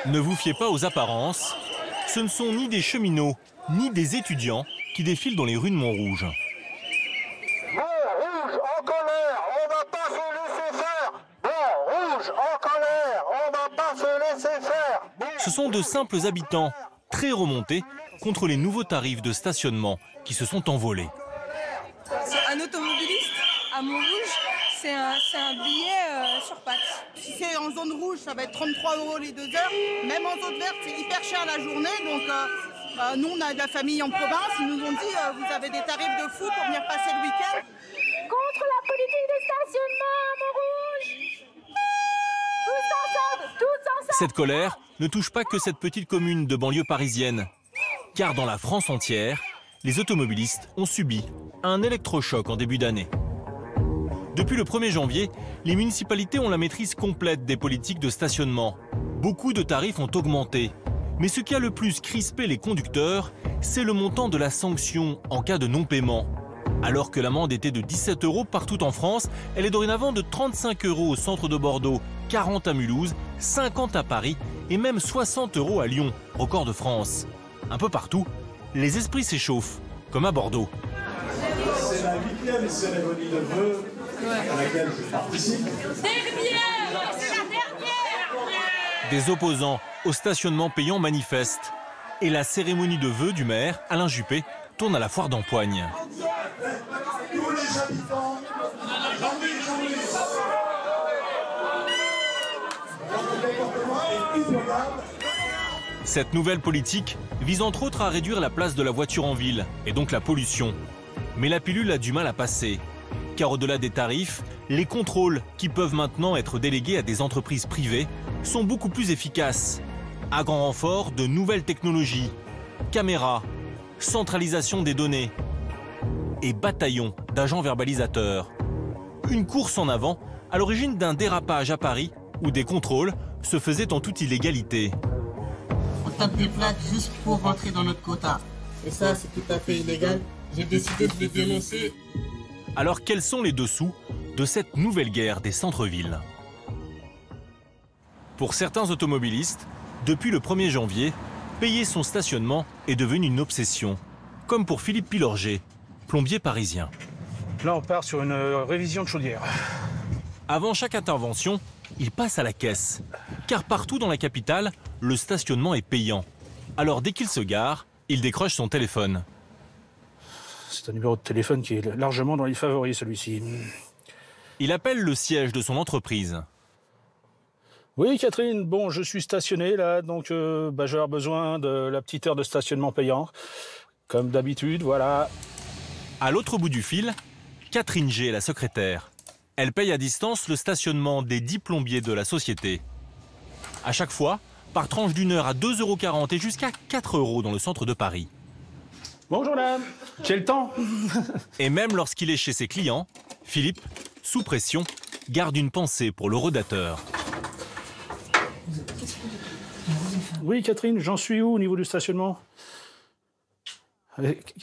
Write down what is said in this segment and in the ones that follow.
Ne vous fiez pas aux apparences. Ce ne sont ni des cheminots, ni des étudiants qui défilent dans les rues de Montrouge. Bon, rouge, en colère, on va pas se laisser faire. Bon, rouge, en colère, on va pas se laisser faire. Ce sont de simples habitants, très remontés, contre les nouveaux tarifs de stationnement qui se sont envolés. Un automobiliste à Montrouge, c'est un billet sur pattes. Si c'est en zone rouge, ça va être 33 € les 2 heures. Même en zone verte, c'est hyper cher la journée. Donc nous, on a de la famille en province. Ils nous ont dit, vous avez des tarifs de fou pour venir passer le week-end. Contre la politique de stationnement à Montrouge. Tous ensemble, tous ensemble. Cette colère ne touche pas que cette petite commune de banlieue parisienne. Car dans la France entière, les automobilistes ont subi un électrochoc en début d'année. Depuis le 1er janvier, les municipalités ont la maîtrise complète des politiques de stationnement. Beaucoup de tarifs ont augmenté. Mais ce qui a le plus crispé les conducteurs, c'est le montant de la sanction en cas de non-paiement. Alors que l'amende était de 17 € partout en France, elle est dorénavant de 35 € au centre de Bordeaux, 40 à Mulhouse, 50 à Paris et même 60 € à Lyon, record de France. Un peu partout, les esprits s'échauffent, comme à Bordeaux. C'est la 8e cérémonie de vœux à laquelle je participe. Dernière, c'est la dernière. Des opposants au stationnement payant manifestent. Et la cérémonie de vœux du maire, Alain Juppé, tourne à la foire d'Empoigne. Tous les habitants, Cette nouvelle politique vise entre autres à réduire la place de la voiture en ville et donc la pollution. Mais la pilule a du mal à passer. Car au-delà des tarifs, les contrôles qui peuvent maintenant être délégués à des entreprises privées sont beaucoup plus efficaces. À grand renfort de nouvelles technologies, caméras, centralisation des données et bataillons d'agents verbalisateurs. Une course en avant à l'origine d'un dérapage à Paris où des contrôles se faisaient en toute illégalité. On tape des plaques juste pour rentrer dans notre quota. Et ça, c'est tout à fait illégal. J'ai décidé de les dénoncer. Alors quels sont les dessous de cette nouvelle guerre des centres-villes? Pour certains automobilistes, depuis le 1er janvier, payer son stationnement est devenu une obsession. Comme pour Philippe Pilorget, plombier parisien. Là, on part sur une révision de chaudière. Avant chaque intervention, il passe à la caisse. Car partout dans la capitale, le stationnement est payant. Alors dès qu'il se gare, il décroche son téléphone. C'est un numéro de téléphone qui est largement dans les favoris, celui-ci. Il appelle le siège de son entreprise. Oui, Catherine, bon, je suis stationné là, donc je vais avoir besoin de la petite heure de stationnement payant. Comme d'habitude, voilà. À l'autre bout du fil, Catherine G, la secrétaire. Elle paye à distance le stationnement des 10 plombiers de la société. À chaque fois, par tranche d'1 heure à 2,40 € et jusqu'à 4 € dans le centre de Paris. Bonjour madame, j'ai le temps. Et même lorsqu'il est chez ses clients, Philippe, sous pression, garde une pensée pour le rodateur. Oui Catherine, j'en suis où au niveau du stationnement?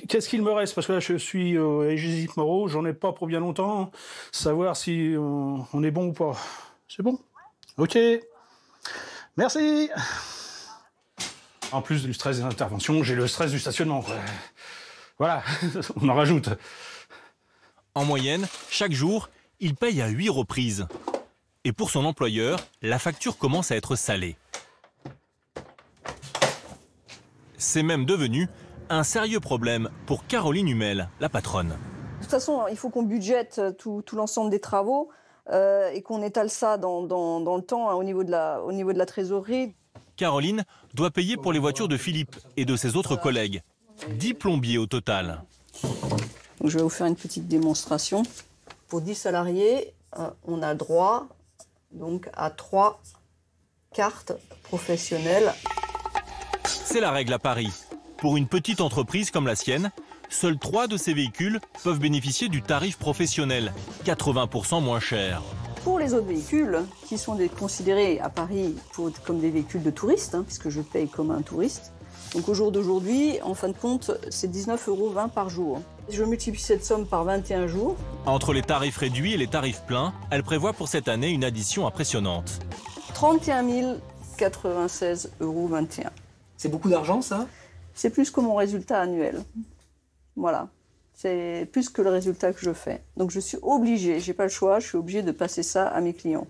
Qu'est-ce qu'il me reste? Parce que là je suis à Égésite Moreau, j'en ai pas pour bien longtemps. Savoir si on est bon ou pas. C'est bon? Ok. Merci. En plus du stress des interventions, j'ai le stress du stationnement. Voilà, on en rajoute. En moyenne, chaque jour, il paye à 8 reprises. Et pour son employeur, la facture commence à être salée. C'est même devenu un sérieux problème pour Caroline Humel, la patronne. De toute façon, il faut qu'on budgète tout l'ensemble des travaux et qu'on étale ça dans le temps hein, au niveau de la trésorerie. Caroline doit payer pour les voitures de Philippe et de ses autres collègues. 10 plombiers au total. Donc, je vais vous faire une petite démonstration. Pour 10 salariés, on a droit donc, à 3 cartes professionnelles. C'est la règle à Paris. Pour une petite entreprise comme la sienne, seuls 3 de ces véhicules peuvent bénéficier du tarif professionnel, 80% moins cher. Pour les autres véhicules, qui sont considérés à Paris comme des véhicules de touristes, hein, puisque je paye comme un touriste, donc au jour d'aujourd'hui, en fin de compte, c'est 19,20 € par jour. Je multiplie cette somme par 21 jours. Entre les tarifs réduits et les tarifs pleins, elle prévoit pour cette année une addition impressionnante. 31 96,21 €. C'est beaucoup d'argent, ça? C'est plus que mon résultat annuel. Voilà. C'est plus que le résultat que je fais. Donc je suis obligée, j'ai pas le choix, je suis obligée de passer ça à mes clients.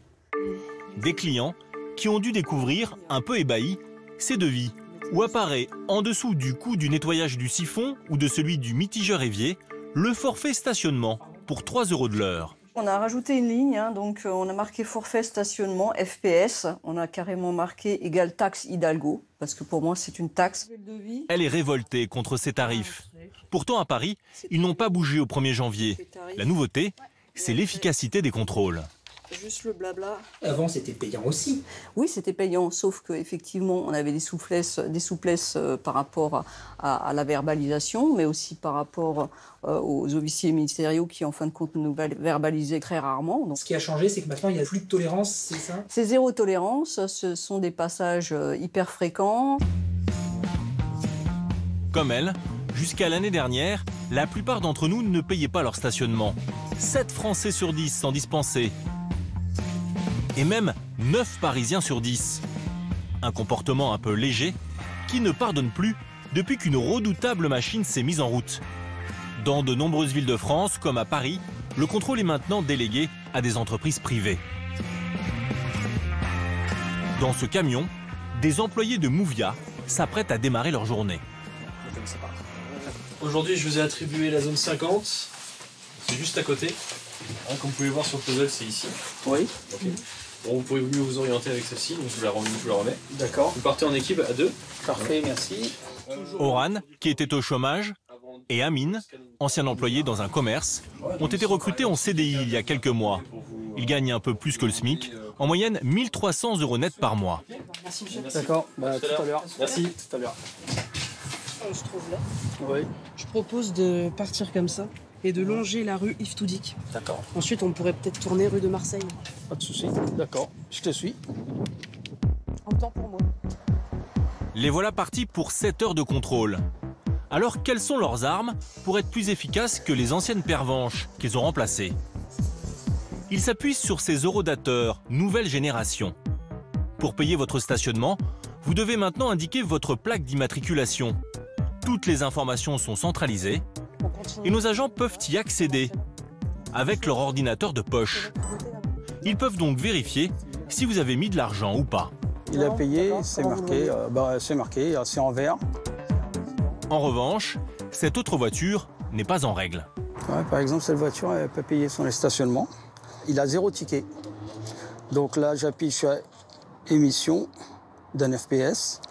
Des clients qui ont dû découvrir, un peu ébahis, ces devis où apparaît en dessous du coût du nettoyage du siphon ou de celui du mitigeur évier, le forfait stationnement pour 3 € de l'heure. On a rajouté une ligne, hein, donc on a marqué forfait stationnement, FPS. On a carrément marqué égale taxe Hidalgo, parce que pour moi c'est une taxe. Elle est révoltée contre ces tarifs. Pourtant à Paris, ils n'ont pas bougé au 1er janvier. La nouveauté, c'est l'efficacité des contrôles. Juste le blabla. Avant, c'était payant aussi. Oui, c'était payant, sauf qu'effectivement, on avait des souplesses par rapport à la verbalisation, mais aussi par rapport aux officiers ministériaux qui, en fin de compte, nous verbalisaient très rarement. Donc, ce qui a changé, c'est que maintenant, il n'y a plus de tolérance, c'est ça? C'est zéro tolérance, ce sont des passages hyper fréquents. Comme elle, jusqu'à l'année dernière, la plupart d'entre nous ne payaient pas leur stationnement. 7 Français sur 10 s'en dispensaient. Et même 9 Parisiens sur 10. Un comportement un peu léger qui ne pardonne plus depuis qu'une redoutable machine s'est mise en route. Dans de nombreuses villes de France, comme à Paris, le contrôle est maintenant délégué à des entreprises privées. Dans ce camion, des employés de Movia s'apprêtent à démarrer leur journée. Aujourd'hui, je vous ai attribué la zone 50. C'est juste à côté. Hein, comme vous pouvez voir sur le puzzle, c'est ici. Oui. Okay. Bon, vous pouvez mieux vous orienter avec celle-ci, donc je vous la remets. D'accord. Vous partez en équipe à 2. Parfait, merci. Oran, qui était au chômage, et Amine, ancien employé dans un commerce, ont été recrutés en CDI il y a quelques mois. Ils gagnent un peu plus que le SMIC, en moyenne 1 300 € net par mois. Merci, d'accord, tout à l'heure. Merci, tout à l'heure. On se trouve là. Oui. Je propose de partir comme ça et de longer la rue Yves Toudic. D'accord. Ensuite, on pourrait peut-être tourner rue de Marseille. Pas de souci, d'accord, je te suis. En temps pour moi. Les voilà partis pour 7 heures de contrôle. Alors, quelles sont leurs armes pour être plus efficaces que les anciennes pervenches qu'ils ont remplacées? Ils s'appuient sur ces horodateurs, nouvelle génération. Pour payer votre stationnement, vous devez maintenant indiquer votre plaque d'immatriculation. Toutes les informations sont centralisées et nos agents peuvent y accéder avec leur ordinateur de poche. Ils peuvent donc vérifier si vous avez mis de l'argent ou pas. Il a payé, c'est marqué, c'est en vert. En revanche, cette autre voiture n'est pas en règle. Ouais, par exemple, cette voiture, elle peut payer son stationnement. Il a 0 ticket. Donc là, j'appuie sur émission d'un FPS.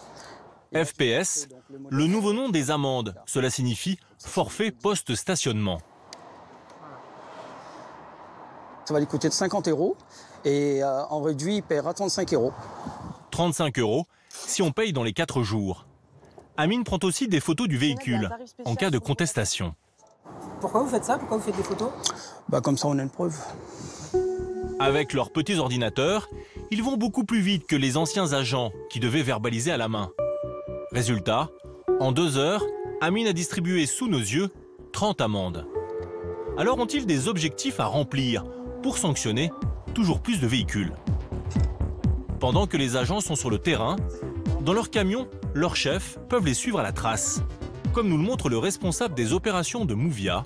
FPS, le nouveau nom des amendes. Cela signifie forfait post-stationnement. Ça va lui coûter de 50 € et en réduit, il paiera 35 €. 35 € si on paye dans les 4 jours. Amine prend aussi des photos du véhicule en cas de contestation. Pourquoi vous faites ça? Pourquoi vous faites des photos? Comme ça, on a une preuve. Avec leurs petits ordinateurs, ils vont beaucoup plus vite que les anciens agents qui devaient verbaliser à la main. Résultat, en 2 heures, Amine a distribué sous nos yeux 30 amendes. Alors ont-ils des objectifs à remplir pour sanctionner toujours plus de véhicules? Pendant que les agents sont sur le terrain, dans leur camion, leurs chefs peuvent les suivre à la trace, comme nous le montre le responsable des opérations de Movia,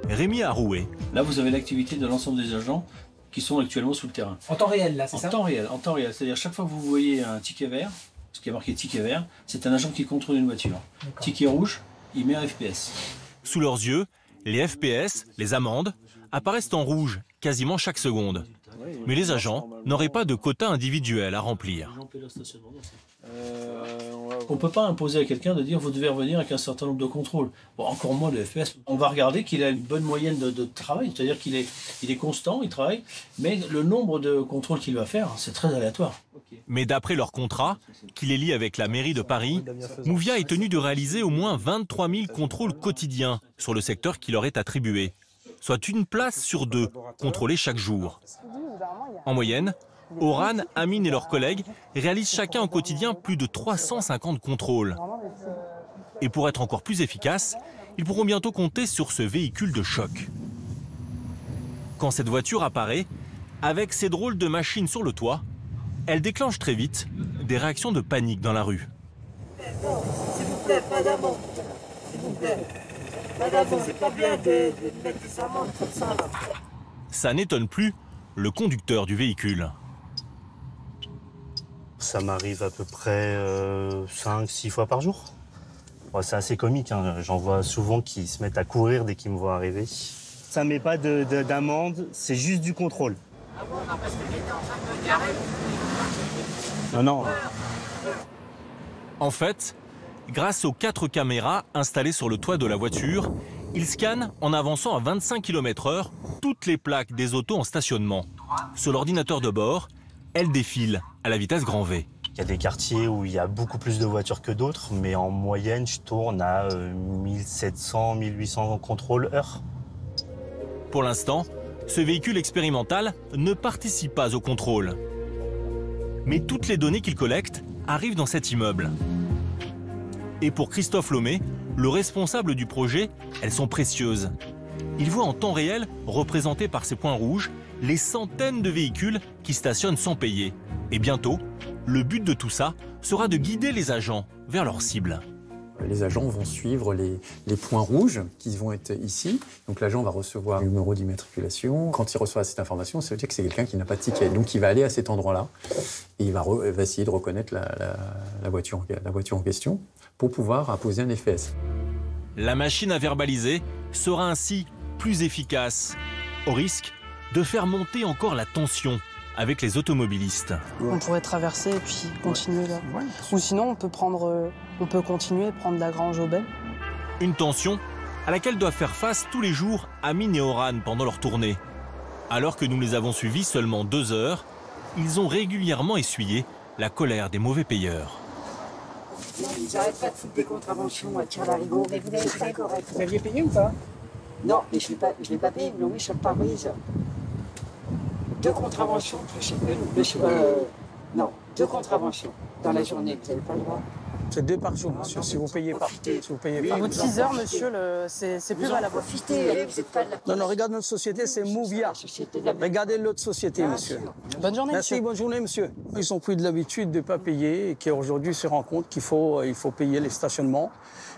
Rémi Arouet. Là, vous avez l'activité de l'ensemble des agents qui sont actuellement sous le terrain. En temps réel, là, c'est ça? En temps réel. C'est-à-dire, chaque fois que vous voyez un ticket vert, ce qui est marqué ticket vert, c'est un agent qui contrôle une voiture. Ticket rouge, il met un FPS. Sous leurs yeux, les FPS, les amendes, apparaissent en rouge quasiment chaque seconde. Mais les agents n'auraient pas de quota individuel à remplir. On ne peut pas imposer à quelqu'un de dire vous devez revenir avec un certain nombre de contrôles. Bon, encore moins le FPS. On va regarder qu'il a une bonne moyenne de travail, c'est-à-dire qu'il est constant, il travaille, mais le nombre de contrôles qu'il va faire, c'est très aléatoire. Mais d'après leur contrat, qui les lie avec la mairie de Paris, Movia est tenu de réaliser au moins 23 000 contrôles quotidiens sur le secteur qui leur est attribué, soit une place sur 2 contrôlée chaque jour. En moyenne, Oran, Amine et leurs collègues réalisent chacun au quotidien plus de 350 contrôles. Et pour être encore plus efficaces, ils pourront bientôt compter sur ce véhicule de choc. Quand cette voiture apparaît, avec ces drôles de machines sur le toit, elle déclenche très vite des réactions de panique dans la rue. Non, s'il vous plaît, pas d'amende. S'il vous plaît. Pas d'amende, c'est pas bien de mettre des amendes comme ça. Là. Ça n'étonne plus le conducteur du véhicule. Ça m'arrive à peu près 5-6 fois par jour. Bon, c'est assez comique, hein. J'en vois souvent qui se mettent à courir dès qu'ils me voient arriver. Ça ne met pas d'amende, c'est juste du contrôle. Ah bon, non, parce que j'étais en train de me garer. Non. En fait, grâce aux 4 caméras installées sur le toit de la voiture, il scanne en avançant à 25 km/h toutes les plaques des autos en stationnement. Sur l'ordinateur de bord, elles défilent à la vitesse grand V. Il y a des quartiers où il y a beaucoup plus de voitures que d'autres, mais en moyenne, je tourne à 1700-1800 contrôles heure. Pour l'instant, ce véhicule expérimental ne participe pas au contrôle. Mais toutes les données qu'il collecte arrivent dans cet immeuble. Et pour Christophe Lomé, le responsable du projet, elles sont précieuses. Il voit en temps réel, représentés par ces points rouges, les centaines de véhicules qui stationnent sans payer. Et bientôt, le but de tout ça sera de guider les agents vers leur cible. Les agents vont suivre les points rouges qui vont être ici. Donc l'agent va recevoir le numéro d'immatriculation. Quand il reçoit cette information, ça veut dire que c'est quelqu'un qui n'a pas de ticket. Donc il va aller à cet endroit-là et il va essayer de reconnaître la voiture en question pour pouvoir apposer un FPS. La machine à verbaliser sera ainsi plus efficace, au risque de faire monter encore la tension avec les automobilistes. On pourrait traverser et puis continuer là. Ouais. Ou sinon, on peut continuer et prendre la Grange Aubel. Une tension à laquelle doivent faire face tous les jours Amine et Oran pendant leur tournée. Alors que nous les avons suivis seulement 2 heures, ils ont régulièrement essuyé la colère des mauvais payeurs. Ils n'arrêtent pas de foutre des contraventions à tir larigot. Mais vous avez fait correct. Vous aviez payé ou pas? Non, mais je ne l'ai pas payé. Mais oui, sur le pare-brise. 2 contraventions. Non, 2 contraventions dans la journée. Vous n'avez pas le droit. C'est 2 par jour, monsieur, si vous payez pas. Si vous payez pas. Au bout de 6 heures, monsieur, c'est plus valable. Non, regarde notre société, c'est Mouvia. Regardez l'autre société, monsieur. Bonne journée, merci, monsieur. Bonne journée, monsieur. Ils ont pris de l'habitude de ne pas payer et qui aujourd'hui se rendent compte qu'il faut payer les stationnements.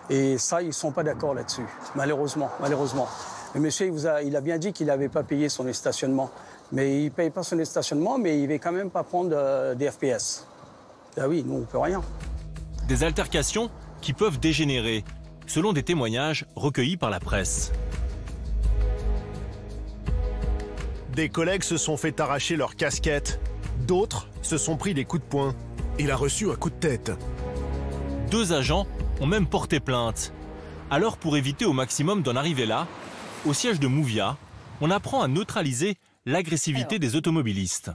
Et ça, ils ne sont pas d'accord là-dessus, malheureusement. Le monsieur, il a bien dit qu'il n'avait pas payé son stationnement. Mais il ne paye pas son stationnement, mais il ne va quand même pas prendre des FPS. Ah oui, nous, on ne peut rien. Des altercations qui peuvent dégénérer, selon des témoignages recueillis par la presse. Des collègues se sont fait arracher leur casquette. D'autres se sont pris des coups de poing. Il a reçu un coup de tête. 2 agents ont même porté plainte. Alors, pour éviter au maximum d'en arriver là, au siège de Mouvia, on apprend à neutraliser l'agressivité des automobilistes.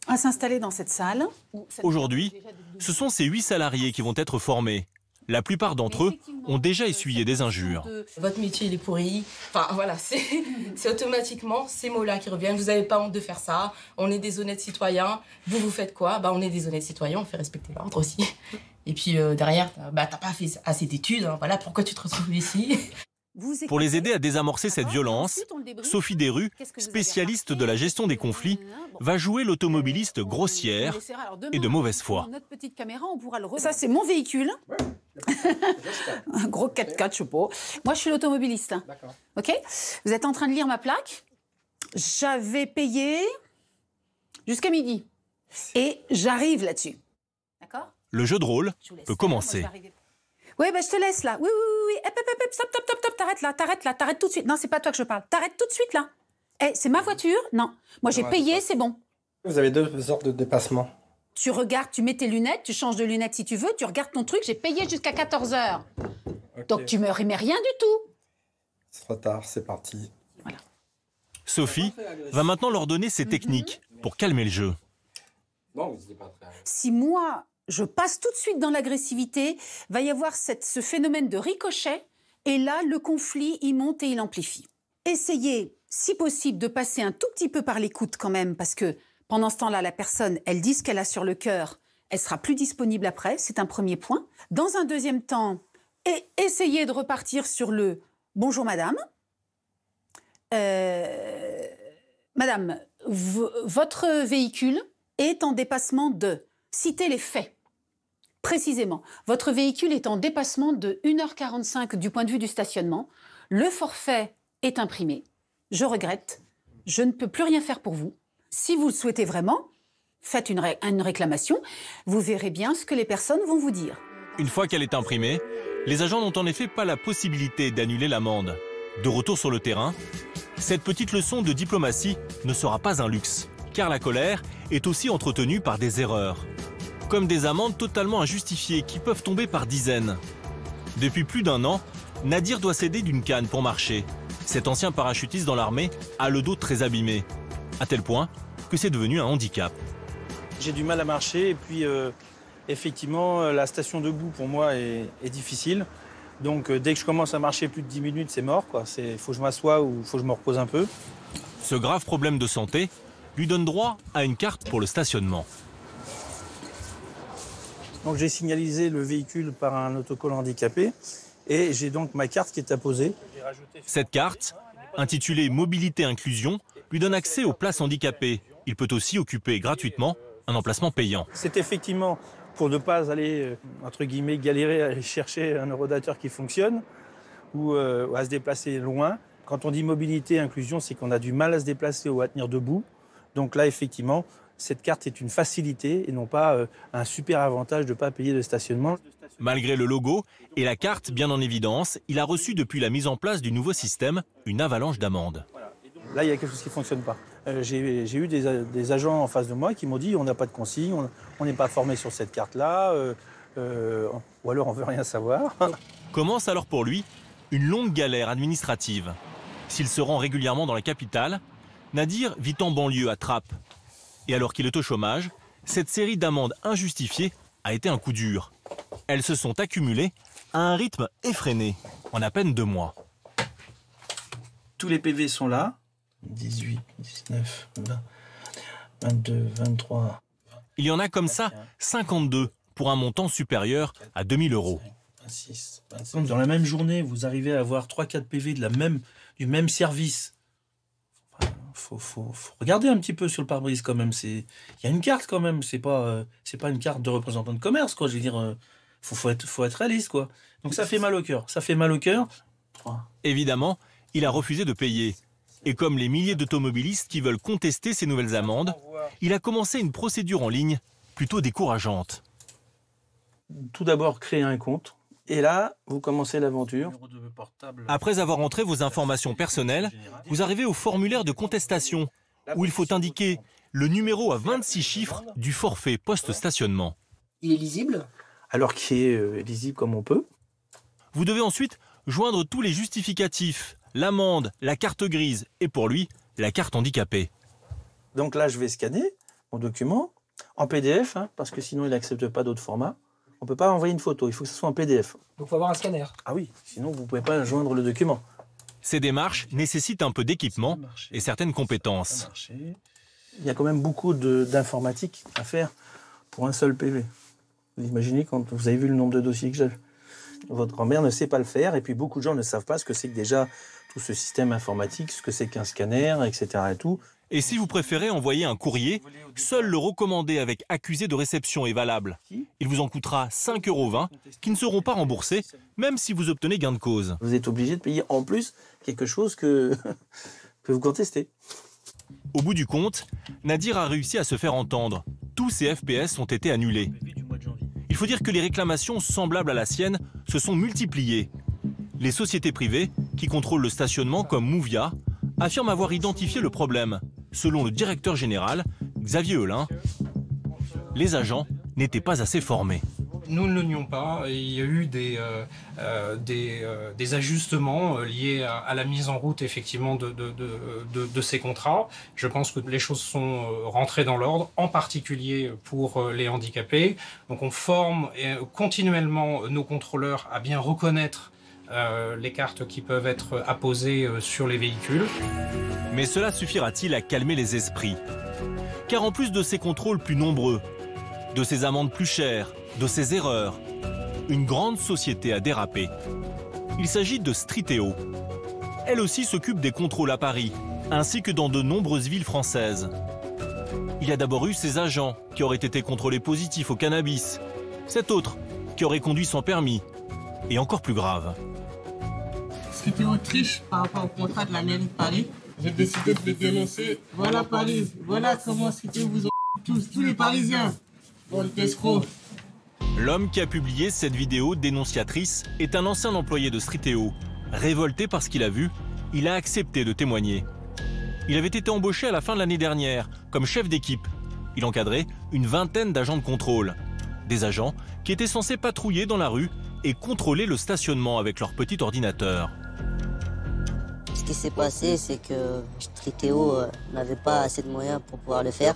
À s'installer dans cette salle. Aujourd'hui, ce sont ces 8 salariés qui vont être formés. La plupart d'entre eux ont déjà essuyé des injures. Votre métier, il est pourri. Enfin, voilà, c'est automatiquement ces mots-là qui reviennent. Vous n'avez pas honte de faire ça. On est des honnêtes citoyens. Vous faites quoi? On est des honnêtes citoyens, on fait respecter l'ordre aussi. Et puis derrière, t'as pas fait assez d'études. Hein. Voilà pourquoi tu te retrouves ici. Pour les aider à désamorcer cette violence, Sophie Desrues, spécialiste de la gestion des conflits, va jouer l'automobiliste grossière et de mauvaise foi. Ça, c'est mon véhicule. Un gros 4x4, je sais pas. Moi, je suis l'automobiliste. OK? Vous êtes en train de lire ma plaque. J'avais payé jusqu'à midi. Et j'arrive là-dessus. D'accord? Le jeu de rôle peut commencer. Oui, je te laisse là. Oui. Stop, t'arrêtes tout de suite. Non, c'est pas toi que je parle. T'arrêtes tout de suite là. C'est ma voiture? Non. Moi, j'ai payé, c'est bon. Vous avez 2 ordres de dépassement. Tu regardes, tu mets tes lunettes, tu changes de lunettes si tu veux, tu regardes ton truc, j'ai payé jusqu'à 14h. Okay. Donc tu me remets rien du tout. C'est trop tard, c'est parti. Voilà. Sophie va maintenant leur donner ses techniques pour calmer le jeu. Non, vous n'étiez pas très... Si moi, je passe tout de suite dans l'agressivité, va y avoir ce phénomène de ricochet, et là, le conflit, il monte et il amplifie. Essayez, si possible, de passer un tout petit peu par l'écoute quand même, parce que pendant ce temps-là, la personne, elle dit ce qu'elle a sur le cœur, elle sera plus disponible après, c'est un premier point. Dans un deuxième temps, essayez de repartir sur le « Bonjour madame ». Madame, votre véhicule, est en dépassement de... Citez les faits. Précisément, votre véhicule est en dépassement de 1h45 du point de vue du stationnement. Le forfait est imprimé. Je regrette. Je ne peux plus rien faire pour vous. Si vous le souhaitez vraiment, faites une réclamation. Vous verrez bien ce que les personnes vont vous dire. Une fois qu'elle est imprimée, les agents n'ont en effet pas la possibilité d'annuler l'amende. De retour sur le terrain, cette petite leçon de diplomatie ne sera pas un luxe, car la colère est aussi entretenue par des erreurs, comme des amendes totalement injustifiées qui peuvent tomber par dizaines. Depuis plus d'1 an, Nadir doit s'aider d'une canne pour marcher. Cet ancien parachutiste dans l'armée a le dos très abîmé, à tel point que c'est devenu un handicap. J'ai du mal à marcher et puis effectivement la station debout pour moi est difficile. Donc dès que je commence à marcher plus de 10 minutes, c'est mort. Il faut que je m'assoie ou il faut que je me repose un peu. Ce grave problème de santé lui donne droit à une carte pour le stationnement. Donc j'ai signalisé le véhicule par un autocollant handicapé et j'ai donc ma carte qui est apposée. Cette carte, intitulée Mobilité Inclusion, lui donne accès aux places handicapées. Il peut aussi occuper gratuitement un emplacement payant. C'est effectivement pour ne pas aller, entre guillemets, galérer à aller chercher un eurodateur qui fonctionne ou à se déplacer loin. Quand on dit mobilité inclusion, c'est qu'on a du mal à se déplacer ou à tenir debout. Donc là, effectivement, cette carte est une facilité et non pas un super avantage de ne pas payer de stationnement. Malgré le logo et la carte bien en évidence, il a reçu depuis la mise en place du nouveau système une avalanche d'amendes. Là, il y a quelque chose qui ne fonctionne pas. J'ai eu des agents en face de moi qui m'ont dit on n'a pas de consigne, on n'est pas formé sur cette carte-là, ou alors on ne veut rien savoir. Commence alors pour lui une longue galère administrative. S'il se rend régulièrement dans la capitale, Nadir vit en banlieue à Trappes. Et alors qu'il est au chômage, cette série d'amendes injustifiées a été un coup dur. Elles se sont accumulées à un rythme effréné, en à peine 2 mois. Tous les PV sont là. 18, 19, 20, 22, 23... Il y en a comme ça 52 pour un montant supérieur à 2 000 €. 26, 27. Dans la même journée, vous arrivez à avoir 3-4 PV du même service. Faut regarder un petit peu sur le pare-brise quand même. Il y a une carte quand même. C'est pas une carte de représentant de commerce, quoi. Je veux dire, faut être réaliste, quoi. Donc ça fait mal au cœur. Ça fait mal au cœur. Évidemment, il a refusé de payer. Et comme les milliers d'automobilistes qui veulent contester ces nouvelles amendes, il a commencé une procédure en ligne plutôt décourageante. Tout d'abord, créer un compte. Et là, vous commencez l'aventure. Après avoir entré vos informations personnelles, vous arrivez au formulaire de contestation, où il faut indiquer le numéro à 26 chiffres du forfait post-stationnement. Il est lisible? Alors qu'il est lisible comme on peut. Vous devez ensuite joindre tous les justificatifs, l'amende, la carte grise et pour lui, la carte handicapée. Donc là, je vais scanner mon document en PDF, parce que sinon, il n'accepte pas d'autres formats. On ne peut pas envoyer une photo, il faut que ce soit en PDF. Donc il faut avoir un scanner. Ah oui, sinon vous ne pouvez pas joindre le document. Ces démarches nécessitent un peu d'équipement et certaines compétences. Il y a quand même beaucoup d'informatique à faire pour un seul PV. Vous imaginez quand vous avez vu le nombre de dossiers que j'ai. Votre grand-mère ne sait pas le faire et puis beaucoup de gens ne savent pas ce que c'est que déjà tout ce système informatique, ce que c'est qu'un scanner, etc. et tout. Et si vous préférez envoyer un courrier, seul le recommandé avec accusé de réception est valable. Il vous en coûtera 5,20 € qui ne seront pas remboursés, même si vous obtenez gain de cause. Vous êtes obligé de payer en plus quelque chose que vous contestez. Au bout du compte, Nadir a réussi à se faire entendre. Tous ses FPS ont été annulés. Il faut dire que les réclamations semblables à la sienne se sont multipliées. Les sociétés privées, qui contrôlent le stationnement comme Movia, affirment avoir identifié le problème. Selon le directeur général, Xavier Heulin, les agents n'étaient pas assez formés. Nous ne le nions pas, il y a eu des ajustements liés à la mise en route effectivement de ces contrats. Je pense que les choses sont rentrées dans l'ordre, en particulier pour les handicapés. Donc on forme continuellement nos contrôleurs à bien reconnaître les cartes qui peuvent être apposées sur les véhicules. Mais cela suffira-t-il à calmer les esprits? Car en plus de ces contrôles plus nombreux, de ces amendes plus chères, de ces erreurs, une grande société a dérapé. Il s'agit de Streeteo. Elle aussi s'occupe des contrôles à Paris, ainsi que dans de nombreuses villes françaises. Il y a d'abord eu ces agents qui auraient été contrôlés positifs au cannabis. Cet autre qui aurait conduit sans permis. Et encore plus grave. C'était Autriche par rapport au contrat de la mairie de Paris. J'ai décidé de les dénoncer. Voilà Paris, voilà comment c'était vous tous les Parisiens. Bande d'escrocs. L'homme qui a publié cette vidéo dénonciatrice est un ancien employé de Striteo. Révolté par ce qu'il a vu, il a accepté de témoigner. Il avait été embauché à la fin de l'année dernière comme chef d'équipe. Il encadrait une vingtaine d'agents de contrôle. Des agents qui étaient censés patrouiller dans la rue et contrôler le stationnement avec leur petit ordinateur. Ce qui s'est passé, c'est que Striteo n'avait pas assez de moyens pour pouvoir le faire.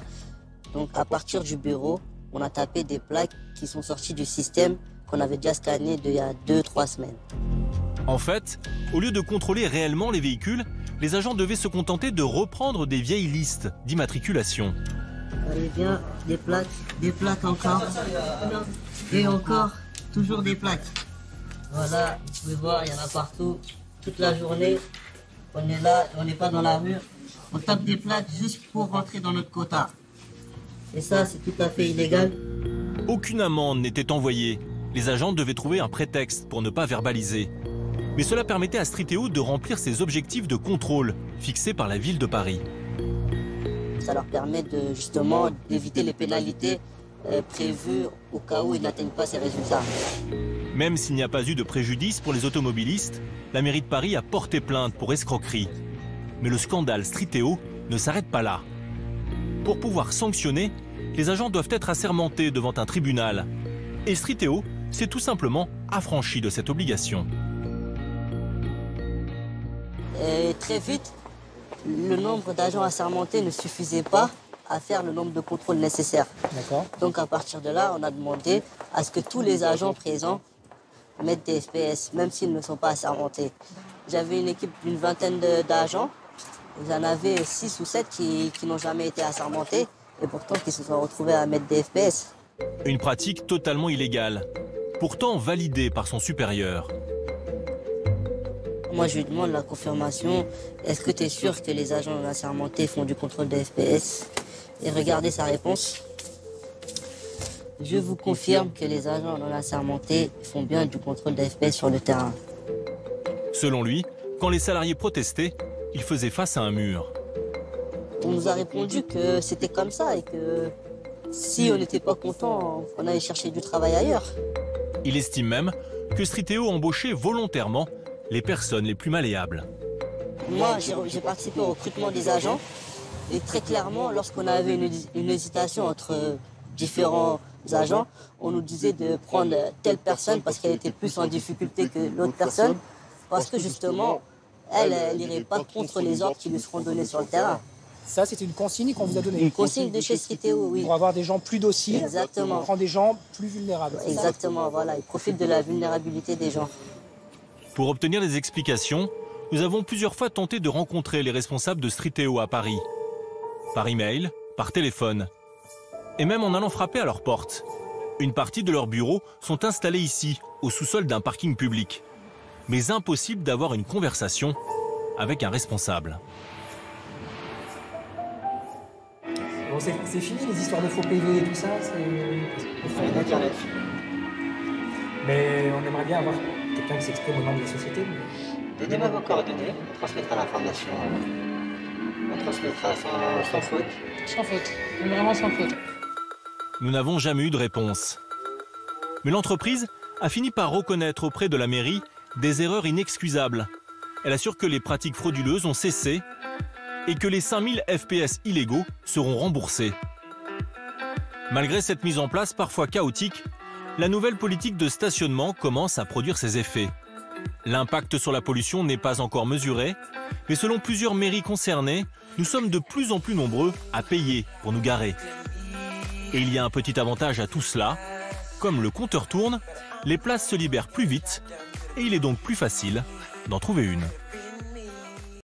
Donc à partir du bureau, on a tapé des plaques qui sont sorties du système qu'on avait déjà scanné il y a 2-3 semaines. En fait, au lieu de contrôler réellement les véhicules, les agents devaient se contenter de reprendre des vieilles listes d'immatriculation. Allez bien, des plaques encore, et encore, toujours des plaques. Voilà, vous pouvez voir, il y en a partout, toute la journée. On est là, on n'est pas dans la rue. On tape des plaques juste pour rentrer dans notre quota. Et ça, c'est tout à fait illégal. Aucune amende n'était envoyée. Les agents devaient trouver un prétexte pour ne pas verbaliser. Mais cela permettait à Striteo de remplir ses objectifs de contrôle fixés par la ville de Paris. Ça leur permet justement d'éviter les pénalités prévues au cas où ils n'atteignent pas ces résultats. Même s'il n'y a pas eu de préjudice pour les automobilistes, la mairie de Paris a porté plainte pour escroquerie. Mais le scandale Striteo ne s'arrête pas là. Pour pouvoir sanctionner, les agents doivent être assermentés devant un tribunal. Et Striteo s'est tout simplement affranchi de cette obligation. Et très vite, le nombre d'agents assermentés ne suffisait pas à faire le nombre de contrôles nécessaires. Donc à partir de là, on a demandé à ce que tous les agents présents mettent des FPS, même s'ils ne sont pas assermentés. J'avais une équipe d'une vingtaine d'agents. Il y en avait 6 ou 7 qui n'ont jamais été assermentés et pourtant qui se sont retrouvés à mettre des FPS. Une pratique totalement illégale, pourtant validée par son supérieur. Moi, je lui demande la confirmation. Est-ce que tu es sûr que les agents non assermentés font du contrôle des FPS? Et regardez sa réponse. Je vous confirme que les agents non assermentés font bien du contrôle des FPS sur le terrain. Selon lui, quand les salariés protestaient, ils faisaient face à un mur. On nous a répondu que c'était comme ça et que si on n'était pas content, on allait chercher du travail ailleurs. Il estime même que Striteo embauchait volontairement les personnes les plus malléables. Moi, j'ai participé au recrutement des agents et très clairement, lorsqu'on avait une hésitation entre différents agents, on nous disait de prendre telle personne parce qu'elle était plus en difficulté que l'autre personne, parce que justement, elle n'irait pas contre les ordres qui lui seront donnés sur le terrain. Ça, c'était une consigne qu'on vous a donnée. Une consigne de chez Striteo, oui. Pour avoir des gens plus dociles. Exactement. On prend des gens plus vulnérables. Exactement, voilà. Ils profitent de la vulnérabilité des gens. Pour obtenir des explications, nous avons plusieurs fois tenté de rencontrer les responsables de Striteo à Paris. Par email, par téléphone, et même en allant frapper à leur porte. Une partie de leurs bureaux sont installés ici, au sous-sol d'un parking public. Mais impossible d'avoir une conversation avec un responsable. Bon, c'est fini les histoires de faux PV et tout ça, c'est faire une internet. Mais on aimerait bien avoir quelqu'un qui s'exprime au nom de la société. Donnez-moi vos coordonnées, on transmettra l'information. On transmettra sans faute. Sans faute, vraiment sans faute. Nous n'avons jamais eu de réponse. Mais l'entreprise a fini par reconnaître auprès de la mairie des erreurs inexcusables. Elle assure que les pratiques frauduleuses ont cessé et que les 5000 FPS illégaux seront remboursés. Malgré cette mise en place parfois chaotique, la nouvelle politique de stationnement commence à produire ses effets. L'impact sur la pollution n'est pas encore mesuré, mais selon plusieurs mairies concernées, nous sommes de plus en plus nombreux à payer pour nous garer. Et il y a un petit avantage à tout cela. Comme le compteur tourne, les places se libèrent plus vite et il est donc plus facile d'en trouver une.